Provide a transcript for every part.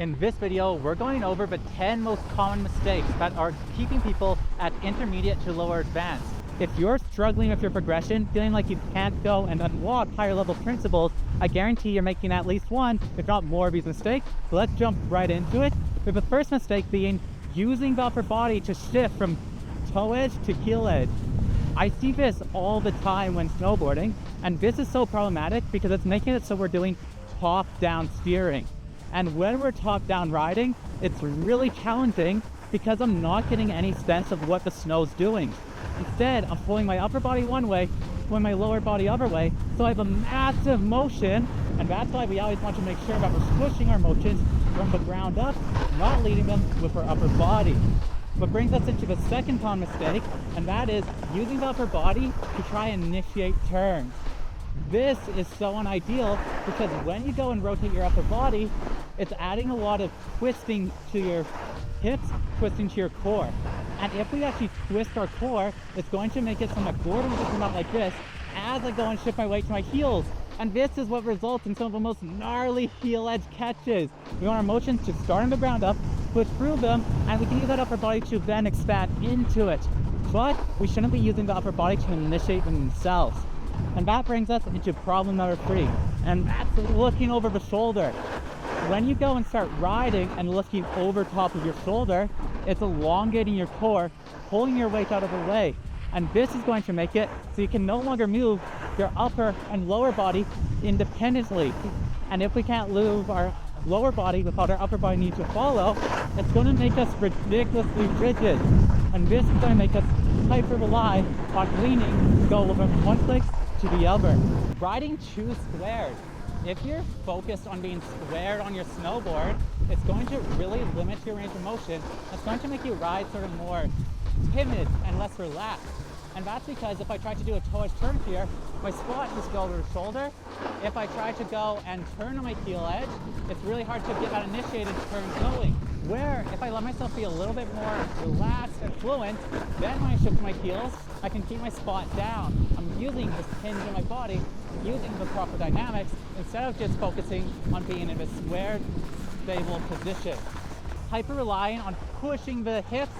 In this video, we're going over the 10 most common mistakes that are keeping people at intermediate to lower advanced. If you're struggling with your progression, feeling like you can't go and unlock higher level principles, I guarantee you're making at least one, if not more of these mistakes. So let's jump right into it, with the first mistake being using the upper body to shift from toe edge to heel edge. I see this all the time when snowboarding, and this is so problematic because it's making it so we're doing top-down steering. And when we're top-down riding, it's really challenging because I'm not getting any sense of what the snow's doing. Instead, I'm pulling my upper body one way, pulling my lower body other way, so I have a massive motion, and that's why we always want to make sure that we're pushing our motions from the ground up, not leading them with our upper body. What brings us into the second common mistake, and that is using the upper body to try and initiate turns. This is so unideal because when you go and rotate your upper body, it's adding a lot of twisting to your hips, twisting to your core. And if we actually twist our core, it's going to make it so my board will come out like this as I go and shift my weight to my heels. And this is what results in some of the most gnarly heel edge catches. We want our motions to start on the ground up, push through them, and we can use that upper body to then expand into it. But we shouldn't be using the upper body to initiate them themselves. And that brings us into problem number 3, and that's looking over the shoulder. When you go and start riding and looking over top of your shoulder, it's elongating your core, pulling your weight out of the way. And this is going to make it so you can no longer move your upper and lower body independently. And if we can't move our lower body without our upper body need to follow, it's going to make us ridiculously rigid. And this is going to make us hyper rely on leaning to go over from one place to the other. Riding too squared. If you're focused on being squared on your snowboard, it's going to really limit your range of motion. It's going to make you ride sort of more timid and less relaxed. And that's because if I try to do a toe edge turn here, my squat just go over the shoulder. If I try to go and turn on my heel edge, it's really hard to get that initiated turn going. Where if I let myself be a little bit more relaxed and fluent, then when I shift my heels, I can keep my spot down. I'm using this hinge in my body, using the proper dynamics, instead of just focusing on being in a squared, stable position. Hyper relying on pushing the hips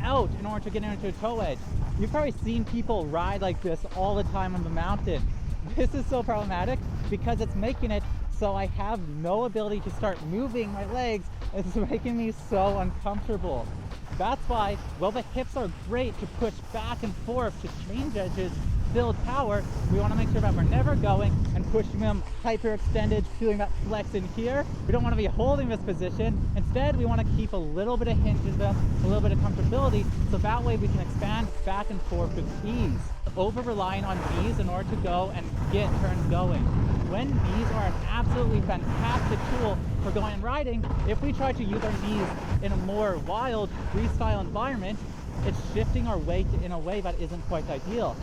out in order to get into a toe edge. You've probably seen people ride like this all the time on the mountain. This is so problematic because it's making it so I have no ability to start moving my legs. It's making me so uncomfortable. That's why, while the hips are great to push back and forth to change edges, build power, we want to make sure that we're never going and pushing them hyperextended, feeling that flex in here. We don't want to be holding this position. Instead, we want to keep a little bit of hinge in them, a little bit of comfortability, so that way we can expand back and forth with ease. Over-relying on knees in order to go and get turns going. When knees are an absolutely fantastic tool for going and riding, if we try to use our knees in a more wild freestyle environment, it's shifting our weight in a way that isn't quite ideal.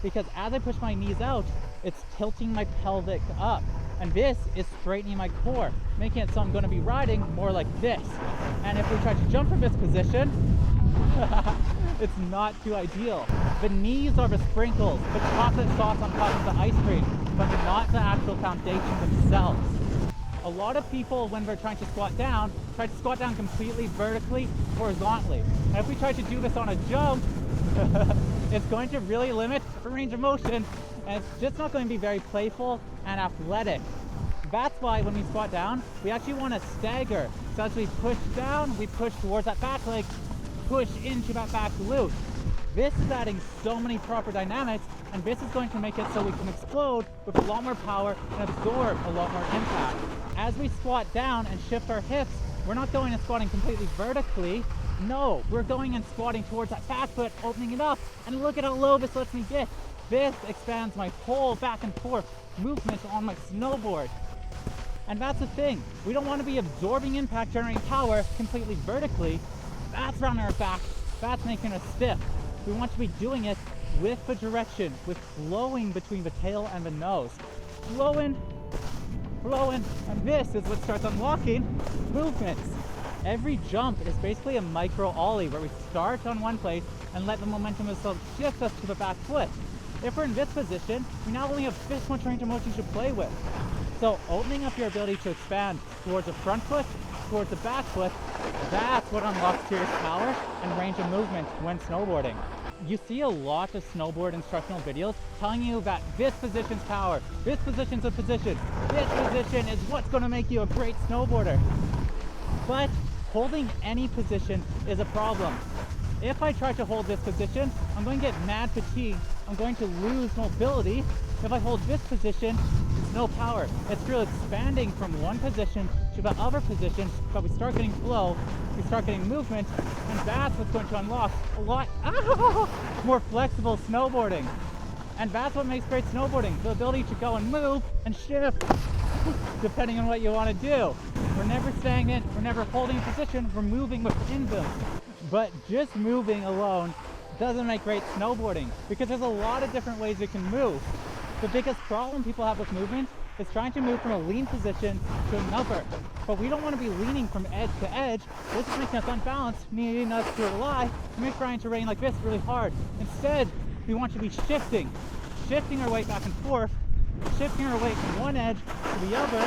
Because as I push my knees out, it's tilting my pelvic up. And this is straightening my core, making it so I'm going to be riding more like this. And if we try to jump from this position, it's not too ideal. The knees are the sprinkles, the chocolate sauce on top of the ice cream, but they're not the actual foundation themselves. A lot of people, when they're trying to squat down completely vertically, horizontally. And if we try to do this on a jump, it's going to really limit the range of motion, and it's just not going to be very playful and athletic. That's why when we squat down, we actually want to stagger. So as we push down, we push towards that back leg, push into that back glute. This is adding so many proper dynamics, and this is going to make it so we can explode with a lot more power and absorb a lot more impact. As we squat down and shift our hips, we're not going and squatting completely vertically. No, we're going and squatting towards that back foot, opening it up, and look at how low this lets me get. This expands my whole back and forth movement on my snowboard. And that's the thing, we don't want to be absorbing impact, generating power completely vertically. That's rounding our back, that's making us stiff. We want to be doing it with the direction, with flowing between the tail and the nose. Flowing, and this is what starts unlocking movements. Every jump is basically a micro ollie where we start on one place and let the momentum itself shift us to the back foot. If we're in this position, we now only have this much range of motion to play with. So opening up your ability to expand towards the front foot, towards the back foot, that's what unlocks serious power and range of movement when snowboarding. You see a lot of snowboard instructional videos telling you that this position's power, this position's a position, this position is what's going to make you a great snowboarder. But holding any position is a problem. If I try to hold this position, I'm going to get mad fatigue, I'm going to lose mobility. If I hold this position, there's no power. It's through expanding from one position to the other position that we start getting flow, we start getting movement, and that's what's going to unlock a lot more flexible snowboarding. And that's what makes great snowboarding, the ability to go and move and shift depending on what you want to do. We're never stagnant, we're never holding a position, we're moving within them. But just moving alone doesn't make great snowboarding because there's a lot of different ways you can move. The biggest problem people have with movement is trying to move from a lean position to another. But we don't want to be leaning from edge to edge. This is making us unbalanced, needing us to rely to make trying terrain like this really hard. Instead, we want to be shifting our weight back and forth, shifting our weight from one edge to the other.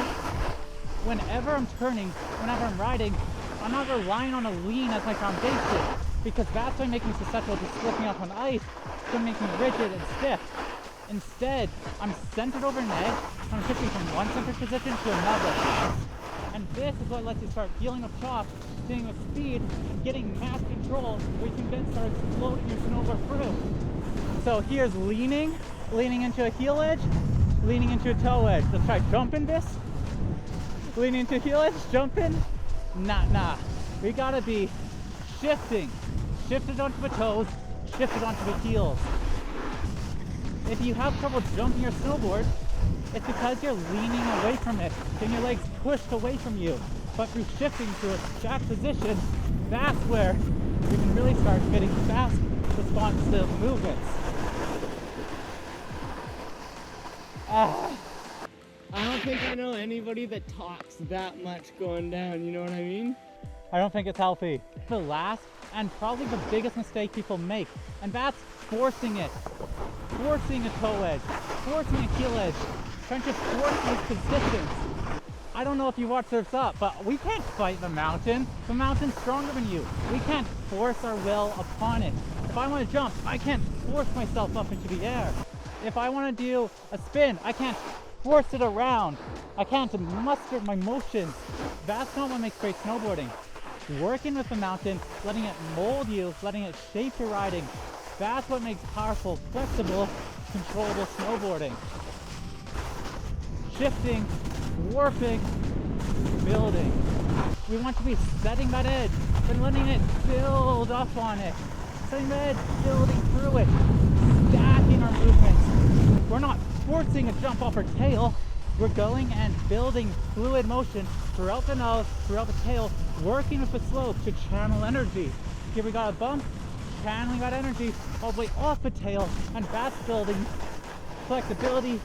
Whenever I'm turning, whenever I'm riding, I'm not relying on a lean as my foundation because that's going to make me susceptible to slipping up on ice. It's going to make me rigid and stiff. Instead, I'm centered over an edge, and I'm shifting from one centered position to another. And this is what lets you start feeling up top, feeling with speed, and getting mass control where you can then start exploding your snowboard through. So here's leaning into a heel edge, leaning into a toe edge. Let's try jumping this. Leaning into a heel edge, jumping. Nah. We gotta be shifted onto the toes, shifted onto the heels. If you have trouble jumping your snowboard, it's because you're leaning away from it, getting your legs pushed away from you. But through shifting to a jack position, that's where you can really start getting fast, responsive movements. I don't think I know anybody that talks that much going down, you know what I mean? I don't think it's healthy. The last and probably the biggest mistake people make, and that's forcing it. Forcing a toe edge, forcing a heel edge, trying to force these positions. I don't know if you watch Surf's Up, but we can't fight the mountain. The mountain's stronger than you. We can't force our will upon it. If I want to jump, I can't force myself up into the air. If I want to do a spin, I can't force it around. I can't muster my motions. That's not what makes great snowboarding. Working with the mountain, letting it mold you, letting it shape your riding, that's what makes powerful, flexible, controllable snowboarding. Shifting, warping, building. We want to be setting that edge, then letting it build up on it. Setting the edge, building through it, stacking our movements. We're not forcing a jump off our tail. We're going and building fluid motion throughout the nose, throughout the tail, working with the slope to channel energy. Here we got a bump, channeling that energy all the way off the tail, and that's building flexibility,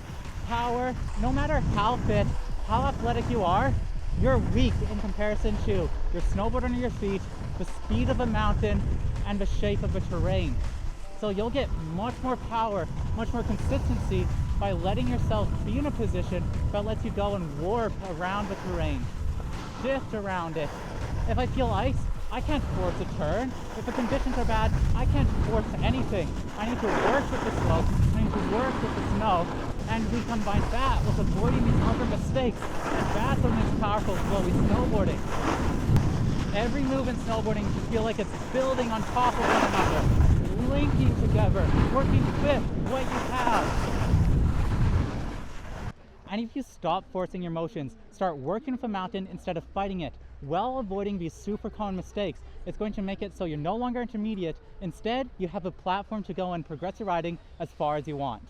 power. No matter how fit, how athletic you are, you're weak in comparison to your snowboard under your feet, the speed of a mountain, and the shape of the terrain. So you'll get much more power, much more consistency by letting yourself be in a position that lets you go and warp around the terrain, shift around it. If I feel ice, I can't force a turn. If the conditions are bad, I can't force anything. I need to work with the slope, I need to work with the snow, and we combine that with avoiding these other mistakes. And that's what makes powerful, flowy snowboarding. Every move in snowboarding should feel like it's building on top of one another, linking together, working with what you have. And if you stop forcing your motions, start working with a mountain instead of fighting it, while avoiding these super common mistakes, it's going to make it so you're no longer intermediate. Instead, you have a platform to go and progress your riding as far as you want.